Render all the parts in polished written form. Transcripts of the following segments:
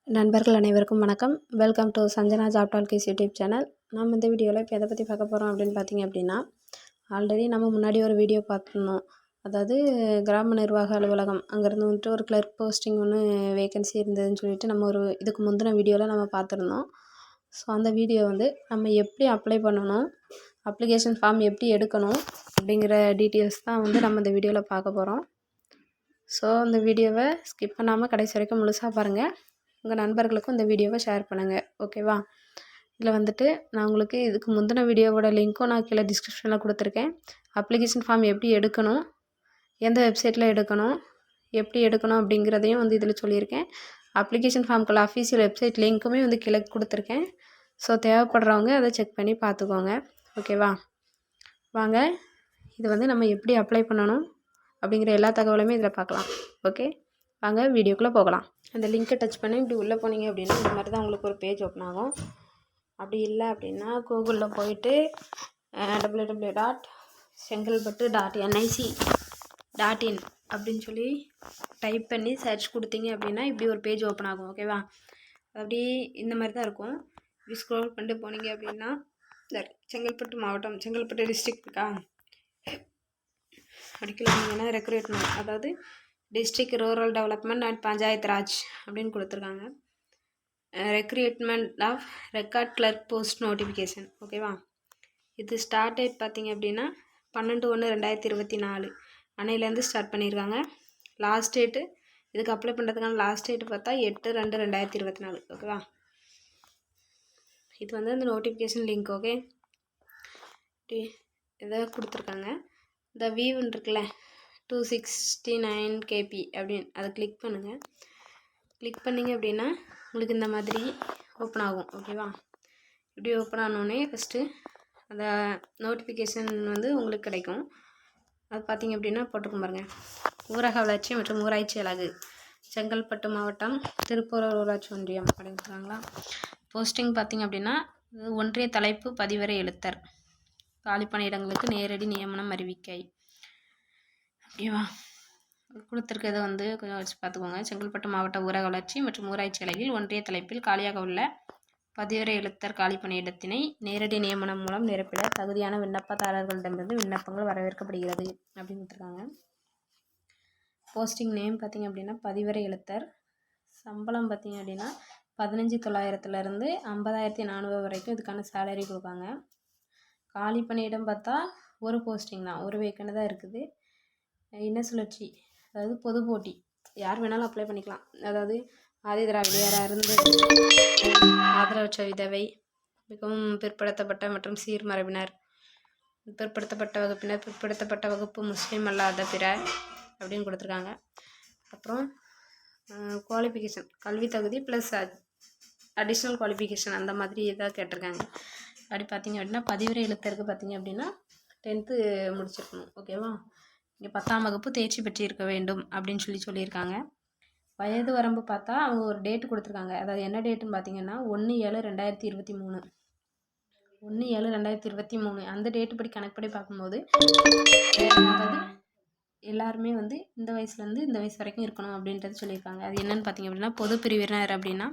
நண்பர்கள் அனைவருக்கும் வணக்கம். Welcome to Sanjana job டால்கிஸ் YouTube channel. நம்ம இந்த வீடியோவில் இப்போ எதை பற்றி பார்க்க போகிறோம் அப்படின்னு பார்த்தீங்க அப்படின்னா, ஆல்ரெடி நம்ம முன்னாடி ஒரு வீடியோ பார்த்துருந்தோம். அதாவது கிராம நிர்வாக அலுவலகம் அங்கேருந்து வந்துட்டு ஒரு கிளர்க் போஸ்டிங் ஒன்று வேகன்சி இருந்ததுன்னு சொல்லிட்டு நம்ம ஒரு இதுக்கு முந்தின வீடியோவில் நம்ம பார்த்துருந்தோம். ஸோ அந்த வீடியோ வந்து நம்ம எப்படி அப்ளை பண்ணணும், அப்ளிகேஷன் ஃபார்ம் எப்படி எடுக்கணும் அப்படிங்கிற டீட்டெயில்ஸ் தான் வந்து நம்ம இந்த வீடியோவில் பார்க்க போகிறோம். ஸோ அந்த வீடியோவை ஸ்கிப் பண்ணாமல் கடைசி வரைக்கும் முழுசாக பாருங்கள். உங்கள் நண்பர்களுக்கும் இந்த வீடியோவை ஷேர் பண்ணுங்கள், ஓகேவா? இதில் வந்துட்டு நான் உங்களுக்கு இதுக்கு முந்தின வீடியோவோட லிங்க்கும் நான் கீழே டிஸ்கிரிப்ஷனில் கொடுத்துருக்கேன். அப்ளிகேஷன் ஃபார்ம் எப்படி எடுக்கணும், எந்த வெப்சைட்டில் எடுக்கணும், எப்படி எடுக்கணும் அப்படிங்கிறதையும் வந்து இதில் சொல்லியிருக்கேன். அப்ளிகேஷன் ஃபார்முக்குள்ள அஃபீஷியல் வெப்சைட் லிங்க்குமே வந்து கீழே கொடுத்துருக்கேன். ஸோ தேவைப்படுறவங்க அதை செக் பண்ணி பார்த்துக்கோங்க, ஓகேவா? வாங்க, இது வந்து நம்ம எப்படி அப்ளை பண்ணணும் அப்படிங்கிற எல்லா தகவலுமே இதில் பார்க்கலாம். ஓகே, வாங்க வீடியோக்குள்ளே போகலாம். அந்த லிங்க்கை டச் பண்ணி இப்படி உள்ளே போனீங்க அப்படின்னா இந்த மாதிரி தான் உங்களுக்கு ஒரு பேஜ் ஓப்பன் ஆகும். அப்படி இல்லை அப்படின்னா கூகுளில் போயிட்டு www.sengalpattu.nic.in அப்படின்னு சொல்லி டைப் பண்ணி சர்ச் கொடுத்தீங்க அப்படின்னா இப்படி ஒரு பேஜ் ஓப்பன் ஆகும், ஓகேவா? அப்படி இந்த மாதிரி தான் இருக்கும். இப்படி ஸ்க்ரோல் பண்ணிட்டு போனீங்க அப்படின்னா செங்கல்பட்டு மாவட்டம், செங்கல்பட்டு டிஸ்ட்ரிக்ட் இருக்கா, அடிக்கலாங்கன்னா ரெக்ரூட்மெண்ட், அதாவது district rural development and panchayat raj அப்படின்னு கொடுத்துருக்காங்க. Recruitment of record clerk post notification, ஓகேவா? இது ஸ்டார்ட் டேட் பார்த்தீங்க அப்படின்னா 12/1/2024 அன்னையிலேருந்து ஸ்டார்ட் பண்ணியிருக்காங்க. லாஸ்ட் டேட்டு இதுக்கு அப்ளை பண்ணுறதுக்கான லாஸ்ட் டேட்டு பார்த்தா 8/2/2024, ஓகேவா? இது வந்து அந்த நோட்டிஃபிகேஷன் லிங்க், ஓகே? இதை கொடுத்துருக்காங்க. இந்த வியூன்னு இருக்குல்ல 269 KB அப்படின்னு அதை கிளிக் பண்ணுங்கள். கிளிக் பண்ணிங்க அப்படின்னா உங்களுக்கு இந்த மாதிரி ஓப்பன் ஆகும், ஓகேவா? இப்படி ஓப்பன் ஆனோடனே ஃபஸ்ட்டு அந்த நோட்டிஃபிகேஷன் வந்து உங்களுக்கு கிடைக்கும். அது பார்த்திங்க அப்படின்னா போட்டிருக்கும் பாருங்கள், ஊரக வளர்ச்சி மற்றும் ஊராட்சி அலகு, செங்கல்பட்டு மாவட்டம், திருப்பூர் ஊராட்சி ஒன்றியம் அப்படின்னு சொல்கிறாங்களா. போஸ்டிங் பார்த்திங்க அப்படின்னா ஒன்றிய தலைப்பு பதிவரை எழுத்தர், காலி பணியிடங்களுக்கு நேரடி நியமனம் அறிவிக்கை, ஓகேவா? கொடுத்துருக்கதை வந்து கொஞ்சம் வச்சு பார்த்துக்கோங்க. செங்கல்பட்டு மாவட்ட ஊரக வளர்ச்சி மற்றும் ஊராட்சி அலகில் ஒன்றிய தலைப்பில் காலியாக உள்ள பதிவரை எழுத்தர் காலி பணியிடத்தினை நேரடி நியமனம் மூலம் நிரப்பிட தகுதியான விண்ணப்பதாரர்களிடமிருந்து விண்ணப்பங்கள் வரவேற்கப்படுகிறது அப்படின்னு கொடுத்துருக்காங்க. போஸ்டிங் நேம் பார்த்திங்க அப்படின்னா பதிவரை எழுத்தர். சம்பளம் பார்த்திங்க அப்படின்னா 15,900 50,400 வரைக்கும் இதுக்கான சேலரி கொடுக்காங்க. காலி பணியிடம் பார்த்தா ஒரு போஸ்டிங் தான், ஒரு வேக்கண்ட் தான் இருக்குது. இன சுழற்சி, அதாவது பொது போட்டி, யார் வேணாலும் அப்ளை பண்ணிக்கலாம். அதாவது ஆதி திராவிடையராக இருந்து ஆதரவற்ற விதவை, மிகவும் பிற்படுத்தப்பட்ட மற்றும் சீர்மரபினர், பிற்படுத்தப்பட்ட வகுப்பினர், பிற்படுத்தப்பட்ட வகுப்பு, முஸ்லீம் அல்லாத பிற அப்படின்னு கொடுத்துருக்காங்க. அப்புறம் குவாலிஃபிகேஷன், கல்வி தகுதி ப்ளஸ் அடிஷ்னல் குவாலிஃபிகேஷன் அந்த மாதிரி ஏதாவது கேட்டிருக்காங்க. அப்படி பார்த்திங்க அப்படின்னா பதிவரை எழுத்தருக்கு பார்த்திங்க அப்படின்னா 10th முடிச்சிருக்கணும், ஓகேவா? இங்கே 10ஆம் வகுப்பு தேர்ச்சி பெற்றிருக்க வேண்டும் அப்படின்னு சொல்லியிருக்காங்க. வயது வரம்பு பார்த்தா அவங்க ஒரு டேட்டு கொடுத்துருக்காங்க. அதாவது என்ன டேட்டுன்னு பார்த்தீங்கன்னா 1/7/2023, 1/7/2023 அந்த டேட்டு படி கணக்குப்படி பார்க்கும்போது அதாவது எல்லாருமே வந்து இந்த வயசுலேருந்து இந்த வயசு வரைக்கும் இருக்கணும் அப்படின்றது சொல்லியிருக்காங்க. அது என்னென்னு பார்த்திங்க அப்படின்னா பொது பிரிவினர் அப்படின்னா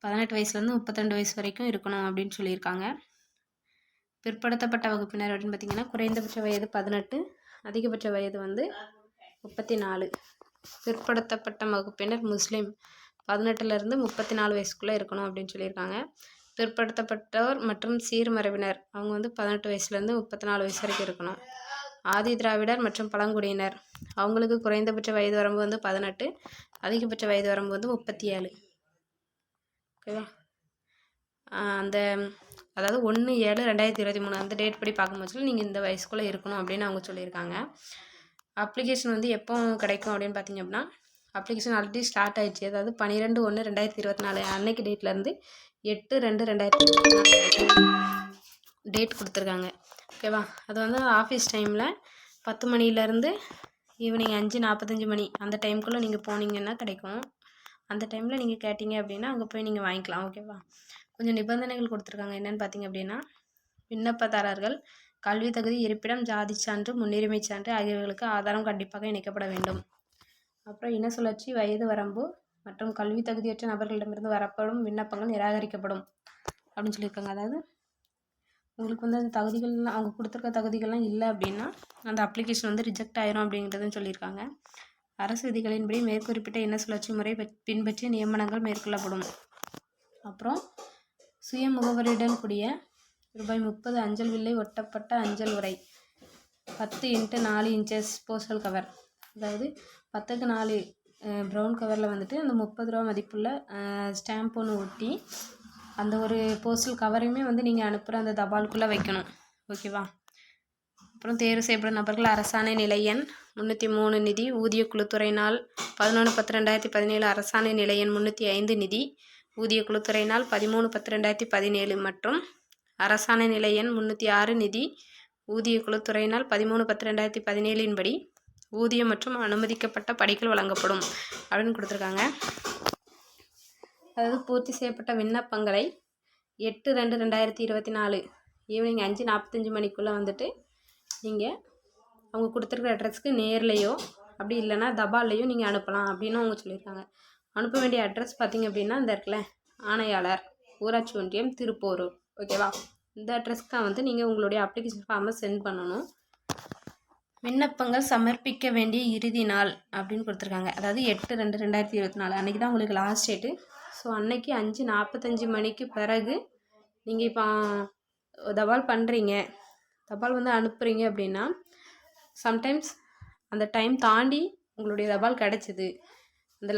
18 வயசுலேருந்து 32 வயசு வரைக்கும் இருக்கணும் அப்படின்னு சொல்லியிருக்காங்க. பிற்படுத்தப்பட்ட வகுப்பினர் அப்படின்னு பார்த்திங்கன்னா குறைந்தபட்ச வயது 18, அதிகபட்ச வயது வந்து 34. பிற்படுத்தப்பட்ட வகுப்பினர் முஸ்லீம் 18லேருந்து 34 வயசுக்குள்ளே இருக்கணும் அப்படின்னு சொல்லியிருக்காங்க. பிற்படுத்தப்பட்டோர் மற்றும் சீர்மரபினர் அவங்க வந்து 18 வயசுலேருந்து 34 வயசு வரைக்கும் இருக்கணும். ஆதி திராவிடர் மற்றும் பழங்குடியினர் அவங்களுக்கு குறைந்தபட்ச வயது வரம்பு வந்து 18, அதிகபட்ச வயது வரம்பு வந்து 37, ஓகேவா? அந்த அதாவது 1/7/2023 அந்த டேட் படி பார்க்கும்போது நீங்கள் இந்த வயசுக்குள்ளே இருக்கணும் அப்படின்னு அவங்க சொல்லியிருக்காங்க. அப்ளிகேஷன் வந்து எப்போ கிடைக்கும் அப்படின்னு பார்த்திங்க அப்படின்னா அப்ளிகேஷன் ஆல்ரெடி ஸ்டார்ட் ஆகிடுச்சு. அதாவது 12/1/2024 அன்னைக்கு டேட்லேருந்து 8/2/2024 டேட் கொடுத்துருக்காங்க, ஓகேவா? அது வந்து ஆஃபீஸ் டைமில் 10 மணிலேருந்து ஈவினிங் 5:45 மணி அந்த டைமுக்குள்ளே நீங்கள் போனீங்கன்னா கிடைக்கும். அந்த டைமில் நீங்கள் கேட்டிங்க அப்படின்னா அங்கே போய் நீங்கள் வாங்கிக்கலாம், ஓகேவா? கொஞ்சம் நிபந்தனைகள் கொடுத்துருக்காங்க. என்னென்னு பார்த்திங்க அப்படின்னா விண்ணப்பதாரர்கள் கல்வி தகுதி, இருப்பிடம், ஜாதி சான்று, முன்னுரிமை சான்று ஆகியவைகளுக்கு ஆதாரம் கண்டிப்பாக இணைக்கப்பட வேண்டும். அப்புறம் இன சுழற்சி, வயது வரம்பு மற்றும் கல்வி தகுதியற்ற நபர்களிடமிருந்து வரப்படும் விண்ணப்பங்கள் நிராகரிக்கப்படும் அப்படின்னு சொல்லியிருக்காங்க. அதாவது உங்களுக்கு வந்து அந்த தகுதிகள்லாம் அவங்க கொடுத்துருக்க தகுதிகள்லாம் இல்லை அப்படின்னா அந்த அப்ளிகேஷன் வந்து ரிஜெக்ட் ஆயிரும் அப்படிங்கிறதும் சொல்லியிருக்காங்க. அரசு விதிகளின்படி மேற்குறிப்பிட்ட இன சுழற்சி முறை பின்பற்றி நியமனங்கள் மேற்கொள்ளப்படும். அப்புறம் சுய முகவரியுடன் கூடிய ₹30 அஞ்சல் வில்லை ஒட்டப்பட்ட அஞ்சல் உரை 10x4 இன்ச்சஸ் போஸ்டல் கவர், அதாவது 10x4 ப்ரௌன் கவரில் வந்துட்டு அந்த ₹30 மதிப்புள்ள ஸ்டாம்ப் ஒன்று ஒட்டி அந்த ஒரு போஸ்டல் கவரையுமே வந்து நீங்கள் அனுப்புகிற அந்த தபாலுக்குள்ளே வைக்கணும். ஓகேவா? அப்புறம் தேர்வு செய்யப்படும் நபர்கள் அரசாணை நிலை எண் 303 நிதி ஊதிய குழுத்துறை நாள் 11/10/2017, அரசாணை நிலை எண் 305 நிதி ஊதிய குழுத்துறை நாள் 13/10/2017 மற்றும் அரசாணை நிலை எண் 306 நிதி ஊதிய குழுத்துறை நாள் 13/10/2017 படி ஊதியம் மற்றும் அனுமதிக்கப்பட்ட படிகள் வழங்கப்படும் அப்படின்னு கொடுத்துருக்காங்க. அதாவது பூர்த்தி செய்யப்பட்ட விண்ணப்பங்களை 8/2/2024 ஈவினிங் 5:45 மணிக்குள்ளே வந்துட்டு நீங்கள் அவங்க கொடுத்துருக்குற அட்ரஸ்க்கு நேர்லையோ அப்படி இல்லைன்னா தபால்லையோ நீங்கள் அனுப்பலாம் அப்படின்னு அவங்க சொல்லியிருக்காங்க. அனுப்ப வேண்டிய அட்ரஸ் பார்த்திங்க அப்படின்னா இந்த இருக்குல்ல, ஆணையாளர், ஊராட்சி ஒன்றியம், திருப்போரூர். ஓகேவா? இந்த அட்ரஸ்க்கு தான் வந்து நீங்கள் உங்களுடைய அப்ளிகேஷன் ஃபார்மை சென்ட் பண்ணணும். விண்ணப்பங்கள் சமர்ப்பிக்க வேண்டிய இறுதி நாள் அப்படின்னு கொடுத்துருக்காங்க. அதாவது 8/2/2024 அன்றைக்கி தான் உங்களுக்கு லாஸ்ட் டேட்டு. ஸோ அன்னைக்கு 5:45 மணிக்கு பிறகு நீங்கள் இப்போ தபால் பண்ணுறீங்க, தபால் வந்து அனுப்புகிறீங்க அப்படின்னா சம்டைம்ஸ் அந்த டைம் தாண்டி உங்களுடைய தபால் கிடச்சிது, அந்த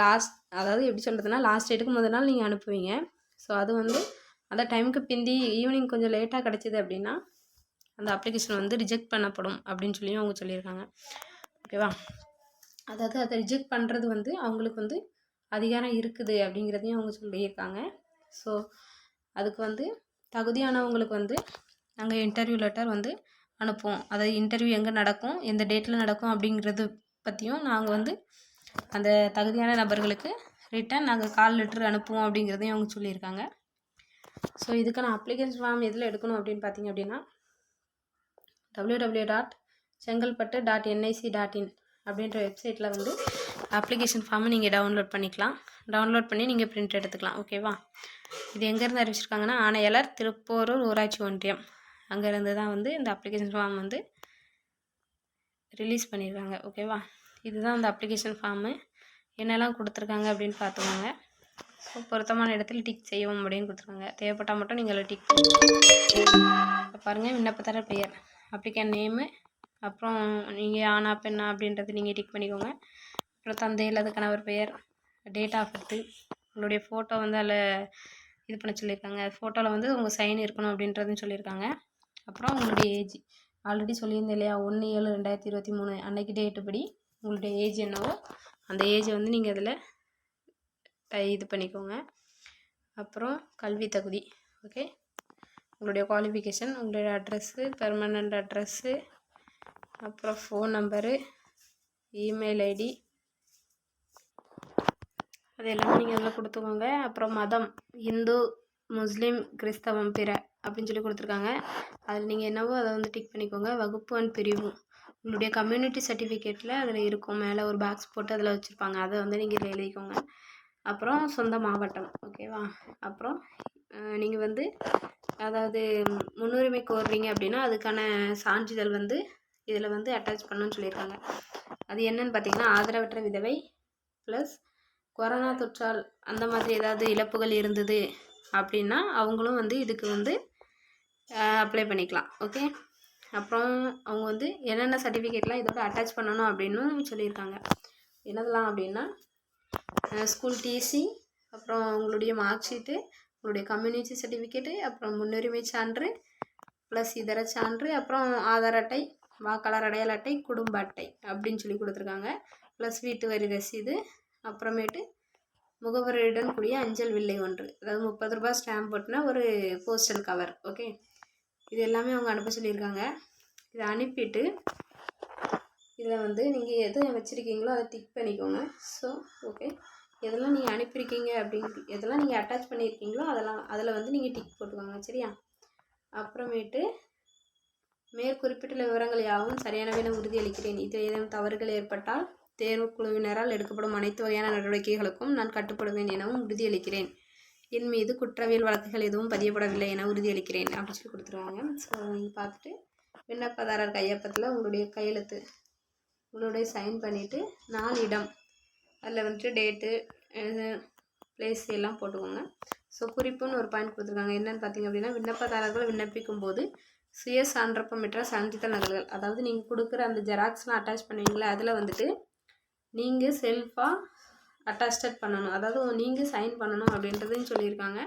அதாவது எப்படி சொல்கிறதுனா லாஸ்ட் டேட்டுக்கு முதல் நாள் நீங்கள் அனுப்புவீங்க. ஸோ அது வந்து அந்த டைமுக்கு பிந்தி ஈவினிங் கொஞ்சம் லேட்டாக கிடச்சிது அப்படின்னா அந்த அப்ளிகேஷன் வந்து ரிஜெக்ட் பண்ணப்படும் அப்படின்னு சொல்லி அவங்க சொல்லியிருக்காங்க. ஓகேவா? அதாவது அதை ரிஜெக்ட் பண்ணுறது வந்து அவங்களுக்கு வந்து அதிகாரம் இருக்குது அப்படிங்கிறதையும் அவங்க சொல்லியிருக்காங்க. ஸோ அதுக்கு வந்து தகுதியானவங்களுக்கு வந்து நாங்கள் இன்டர்வியூ லெட்டர் வந்து அனுப்புவோம். அதாவது இன்டர்வியூ எங்கே நடக்கும், எந்த டேட்டில் நடக்கும் அப்படிங்கிறது பற்றியும் நாங்கள் வந்து அந்த தகுதியான நபர்களுக்கு ரிட்டன் நாங்கள் கால் லெட்டர் அனுப்புவோம் அப்படிங்கிறதையும் அவங்க சொல்லியிருக்காங்க. ஸோ இதுக்கான அப்ளிகேஷன் ஃபார்ம் எதில் எடுக்கணும் அப்படின்னு பார்த்தீங்க அப்படின்னா www.chengalpattu.nic.in அப்படின்ற வெப்சைட்டில் வந்து அப்ளிகேஷன் ஃபார்மை நீங்கள் டவுன்லோட் பண்ணிக்கலாம். டவுன்லோட் பண்ணி நீங்கள் பிரிண்ட் எடுத்துக்கலாம். ஓகேவா? இது எங்கேருந்து அறிவிச்சிருக்காங்கன்னா ஆணையாளர், திருப்போரூர் ஊராட்சி ஒன்றியம், அங்கேருந்து தான் வந்து இந்த அப்ளிகேஷன் ஃபார்ம் வந்து ரிலீஸ் பண்ணியிருக்காங்க. ஓகேவா? இதுதான் அந்த அப்ளிகேஷன் ஃபார்மு. என்னெல்லாம் கொடுத்துருக்காங்க அப்படின்னு பார்த்துக்கோங்க. ஸோ பொருத்தமான இடத்துல டிக் செய்யவும் அப்படின்னு கொடுத்துருக்காங்க. தேவைப்பட்டால் மட்டும் நீங்கள் அதில் டிக் இப்போ பாருங்கள், விண்ணப்பதாரர் பெயர், அப்ளிகேன் நேமு, அப்புறம் நீங்கள் ஆனா பெண்ணா அப்படின்றது நீங்கள் டிக் பண்ணிக்கோங்க. அப்புறம் தந்தை இல்லாத கணவர் பெயர், டேட் ஆஃப் பர்த்து, உங்களுடைய ஃபோட்டோ வந்து அதில் இது பண்ண சொல்லியிருக்காங்க. ஃபோட்டோவில் வந்து உங்கள் சைன் இருக்கணும் அப்படின்றதுன்னு சொல்லியிருக்காங்க. அப்புறம் உங்களுடைய ஏஜ் ஆல்ரெடி சொல்லியிருந்தேன் இல்லையா, 1/7/2023 அன்னைக்கு டேட்டு படி உங்களுடைய ஏஜ் என்னவோ அந்த ஏஜை வந்து நீங்கள் அதில் இது பண்ணிக்கோங்க. அப்புறம் கல்வி தகுதி, ஓகே, உங்களுடைய குவாலிஃபிகேஷன், உங்களுடைய அட்ரஸ்ஸு, பெர்மனண்ட் அட்ரஸ்ஸு, அப்புறம் ஃபோன் நம்பரு, இமெயில் ஐடி, அது எல்லாமே நீங்கள் அதில் கொடுத்துக்கோங்க. அப்புறம் மதம், இந்து, முஸ்லீம், கிறிஸ்தவம், பிற அப்படின்னு சொல்லி கொடுத்துருக்காங்க. அதில் நீங்கள் என்னவோ அதை வந்து டிக் பண்ணிக்கோங்க. வகுப்பு அண்ட் பிரிவு உங்களுடைய கம்யூனிட்டி சர்டிஃபிகேட்டில் அதில் இருக்கும், மேலே ஒரு பாக்ஸ் போட்டு அதில் வச்சுருப்பாங்க, அதை வந்து நீங்கள் இதில் எழுதிக்கோங்க. அப்புறம் சொந்த மாவட்டம். ஓகேவா? அப்புறம் நீங்கள் வந்து அதாவது முன்னுரிமை கோருறீங்க அப்படின்னா அதுக்கான சான்றிதழ் வந்து இதில் வந்து அட்டாச் பண்ணணும்னு சொல்லியிருக்காங்க. அது என்னன்னு பார்த்தீங்கன்னா ஆதரவற்ற விதவை ப்ளஸ் கொரோனா தொற்றால் அந்த மாதிரி ஏதாவது இழப்புகள் இருந்தது அப்படின்னா அவங்களும் வந்து இதுக்கு வந்து அப்ளை பண்ணிக்கலாம். ஓகே? அப்புறம் அவங்க வந்து என்னென்ன சர்டிஃபிகேட்லாம் இதோட அட்டாச் பண்ணணும் அப்படின்னு சொல்லியிருக்காங்க. என்னதெல்லாம் அப்படின்னா ஸ்கூல் டிசி, அப்புறம் உங்களுடைய மார்க் ஷீட்டு, உங்களுடைய கம்யூனிட்டி சர்டிஃபிகேட்டு, அப்புறம் முன்னுரிமை சான்று ப்ளஸ் இதர சான்று, அப்புறம் ஆதார் அட்டை, வாக்காளர் அடையாள அட்டை, குடும்ப அட்டை அப்படின்னு சொல்லி கொடுத்துருக்காங்க. ப்ளஸ் வீட்டு வரி ரசீது, அப்புறமேட்டு முகவரியுடன் கூடிய அஞ்சல் வில்லை ஒன்று, அதாவது ₹30 ஸ்டாம்ப் போட்டுனா ஒரு போஸ்டல் கவர். ஓகே, இது எல்லாமே அவங்க அனுப்ப சொல்லியிருக்காங்க. இதை அனுப்பிட்டு இதில் வந்து நீங்கள் எது வச்சுருக்கீங்களோ அதை டிக் பண்ணிக்கோங்க. ஸோ ஓகே, எதெல்லாம் நீங்கள் அனுப்பியிருக்கீங்க எதெல்லாம் நீங்கள் அட்டாச் பண்ணியிருக்கீங்களோ அதெல்லாம் அதில் வந்து நீங்கள் டிக் போட்டுக்கோங்க. சரியா? அப்புறமேட்டு மேற்குறிப்பிட்டுள்ள விவரங்கள் யாவும் சரியானவை என உறுதியளிக்கிறேன். இதில் ஏதேனும் தவறுகள் ஏற்பட்டால் தேர்வுக்குழுவினரால் எடுக்கப்படும் அனைத்து வகையான நடவடிக்கைகளுக்கும் நான் கட்டுப்படுவேன் எனவும் உறுதியளிக்கிறேன். என் மீது குற்றவியல் வழக்குகள் எதுவும் பதியப்படவில்லை என உறுதியளிக்கிறேன் அப்படின்னு சொல்லி கொடுத்துருவாங்க. ஸோ நீங்கள் பார்த்துட்டு விண்ணப்பதாரர் கையொப்பத்தில் உங்களுடைய கையெழுத்து, உங்களுடைய சைன் பண்ணிவிட்டு 4 இடம், அதில் வந்துட்டு டேட்டு, பிளேஸ் எல்லாம் போட்டுக்கோங்க. ஸோ குறிப்புன்னு ஒரு பாயிண்ட் கொடுத்துருக்காங்க. என்னென்னு பார்த்தீங்க அப்படின்னா, விண்ணப்பதாரர்கள் விண்ணப்பிக்கும் போது சுய சான்றப்பம் பெற்ற சான்றிதழ் நகல்கள், அதாவது நீங்கள் கொடுக்குற அந்த ஜெராக்ஸ்லாம் அட்டாச் பண்ணுவீங்களே, அதில் வந்துட்டு நீங்கள் செல்ஃபாக அட்டாஸ்டட் பண்ணணும், அதாவது நீங்கள் சைன் பண்ணணும் அப்படின்றதையும் சொல்லியிருக்காங்க.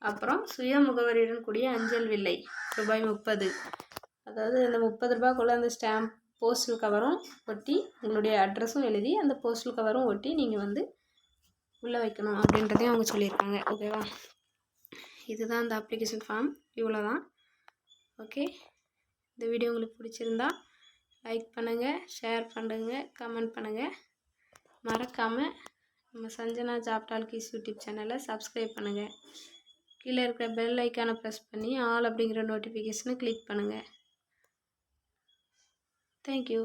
அப்புறம் சுய முகவரியுடன் கூடிய அஞ்சல் வில்லை ரூபாய் 30, அதாவது இந்த 30 ரூபாய்க்குள்ளே அந்த ஸ்டாம்ப் போஸ்டல் கவரும் ஒட்டி உங்களுடைய அட்ரஸும் எழுதி அந்த போஸ்டல் கவரும் ஒட்டி நீங்கள் வந்து உள்ளே வைக்கணும் அப்படின்றதையும் அவங்க சொல்லியிருக்காங்க. ஓகேவா, இதுதான் இந்த அப்ளிகேஷன் ஃபார்ம், இவ்வளோ தான். ஓகே, இந்த வீடியோ உங்களுக்கு பிடிச்சிருந்தா லைக் பண்ணுங்கள், ஷேர் பண்ணுங்கள், கமெண்ட் பண்ணுங்கள். மறக்காமல் நம்ம சஞ்சனா ஜாப் டால்கிஸ் யூடியூப் சேனலை சப்ஸ்கிரைப் பண்ணுங்கள். கீழே இருக்கிற பெல் ஐக்கானை ப்ரெஸ் பண்ணி ஆல் அப்படிங்கிற நோட்டிஃபிகேஷனை கிளிக் பண்ணுங்கள். தேங்க்யூ.